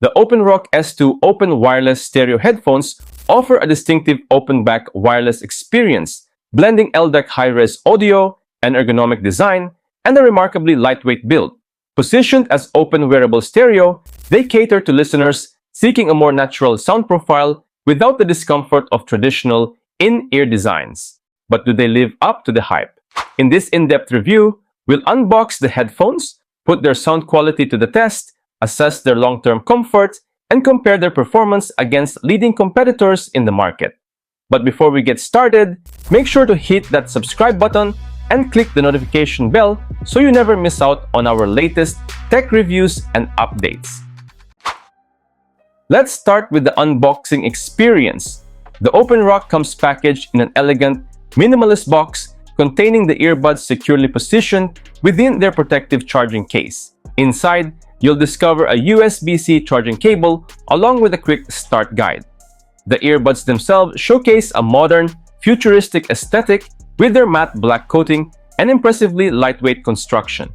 The OpenRock S2 open wireless stereo headphones offer a distinctive open-back wireless experience, blending LDAC high-res audio, an ergonomic design, and a remarkably lightweight build. Positioned as open wearable stereo, they cater to listeners seeking a more natural sound profile without the discomfort of traditional in-ear designs. But do they live up to the hype? In this in-depth review, we'll unbox the headphones, put their sound quality to the test, assess their long-term comfort, and compare their performance against leading competitors in the market. But before we get started, make sure to hit that subscribe button and click the notification bell so you never miss out on our latest tech reviews and updates. Let's start with the unboxing experience. The OpenRock comes packaged in an elegant, minimalist box containing the earbuds securely positioned within their protective charging case. Inside, you'll discover a USB-C charging cable along with a quick start guide. The earbuds themselves showcase a modern, futuristic aesthetic with their matte black coating and impressively lightweight construction.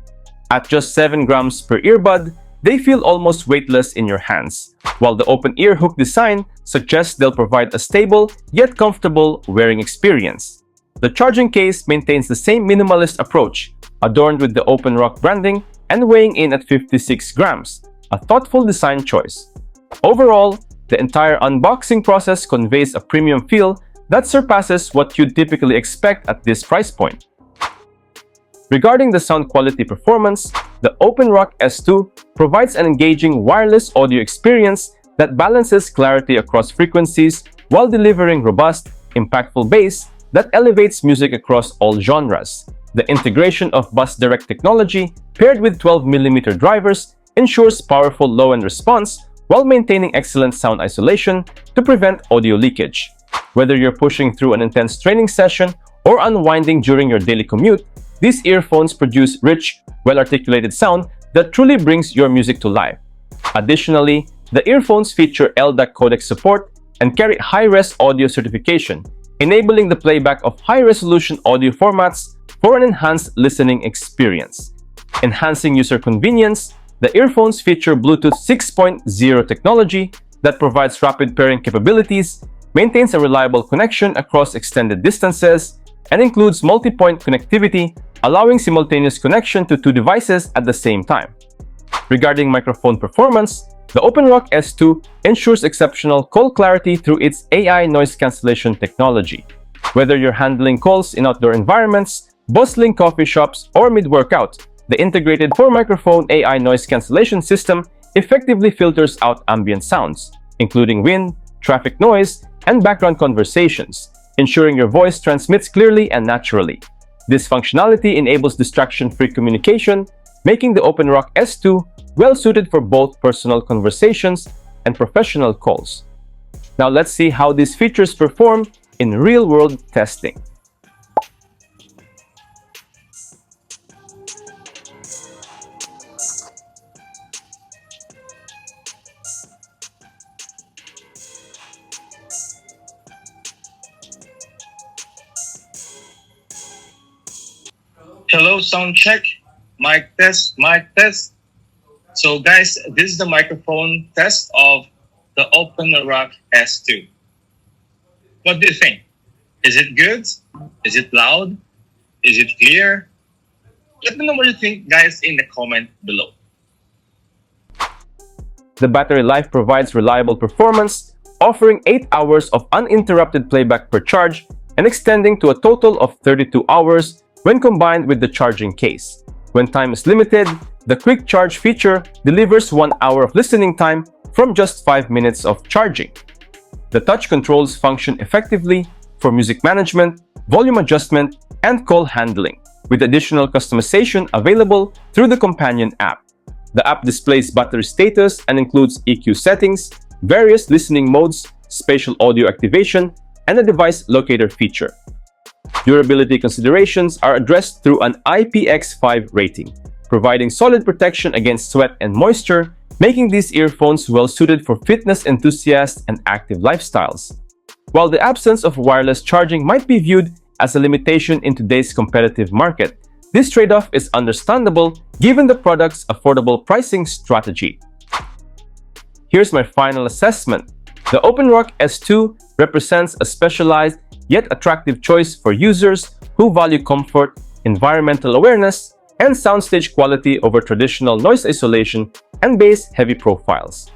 At just 7 grams per earbud, they feel almost weightless in your hands, while the open ear hook design suggests they'll provide a stable yet comfortable wearing experience. The charging case maintains the same minimalist approach, adorned with the OpenRock branding and weighing in at 56 grams, a thoughtful design choice. Overall, the entire unboxing process conveys a premium feel that surpasses what you'd typically expect at this price point. Regarding the sound quality performance, the OpenRock S2 provides an engaging wireless audio experience that balances clarity across frequencies while delivering robust, impactful bass that elevates music across all genres. The integration of Bus Direct technology paired with 12mm drivers ensures powerful low-end response while maintaining excellent sound isolation to prevent audio leakage. Whether you're pushing through an intense training session or unwinding during your daily commute, these earphones produce rich, well-articulated sound that truly brings your music to life. Additionally, the earphones feature LDAC codec support and carry Hi-Res audio certification, enabling the playback of high-resolution audio formats for an enhanced listening experience. Enhancing user convenience, the earphones feature Bluetooth 6.0 technology that provides rapid pairing capabilities, maintains a reliable connection across extended distances, and includes multi-point connectivity, allowing simultaneous connection to 2 devices at the same time. Regarding microphone performance, the OpenRock S2 ensures exceptional call clarity through its AI noise cancellation technology. Whether you're handling calls in outdoor environments, bustling coffee shops, or mid-workout, the integrated 4-microphone AI noise cancellation system effectively filters out ambient sounds, including wind, traffic noise, and background conversations, ensuring your voice transmits clearly and naturally. This functionality enables distraction-free communication, making the OpenRock S2 well-suited for both personal conversations and professional calls. Now let's see how these features perform in real-world testing. Hello, sound check. Mic test, mic test. So guys, this is the microphone test of the OpenRock S2. What do you think? Is it good? Is it loud? Is it clear? Let me know what you think, guys, in the comment below. The battery life provides reliable performance, offering 8 hours of uninterrupted playback per charge and extending to a total of 32 hours when combined with the charging case. When time is limited, the quick charge feature delivers 1 hour of listening time from just 5 minutes of charging. The touch controls function effectively for music management, volume adjustment, and call handling, with additional customization available through the companion app. The app displays battery status and includes EQ settings, various listening modes, spatial audio activation, and a device locator feature. Durability considerations are addressed through an IPX5 rating, providing solid protection against sweat and moisture, making these earphones well-suited for fitness enthusiasts and active lifestyles. While the absence of wireless charging might be viewed as a limitation in today's competitive market, this trade-off is understandable given the product's affordable pricing strategy. Here's my final assessment. The OpenRock S2 represents a specialized yet attractive choice for users who value comfort, environmental awareness, and soundstage quality over traditional noise isolation and bass-heavy profiles.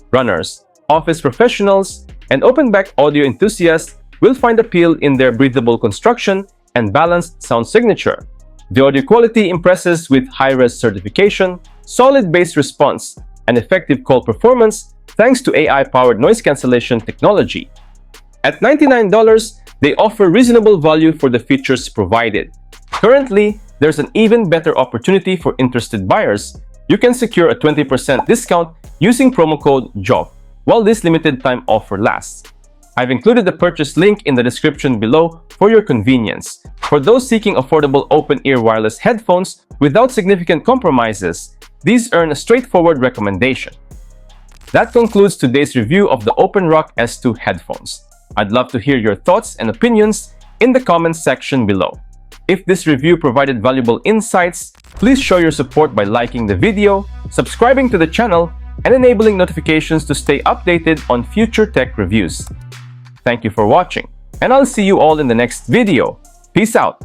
Runners, office professionals, and open-back audio enthusiasts will find appeal in their breathable construction and balanced sound signature. The audio quality impresses with Hi-Res certification, solid bass response, and effective call performance thanks to AI-powered noise cancellation technology. At $99, they offer reasonable value for the features provided. Currently, there's an even better opportunity for interested buyers. You can secure a 20% discount using promo code JOB while this limited time offer lasts. I've included the purchase link in the description below for your convenience. For those seeking affordable open-ear wireless headphones without significant compromises, these earn a straightforward recommendation. That concludes today's review of the OpenRock S2 headphones. I'd love to hear your thoughts and opinions in the comments section below. If this review provided valuable insights, please show your support by liking the video, subscribing to the channel, and enabling notifications to stay updated on future tech reviews. Thank you for watching, and I'll see you all in the next video. Peace out!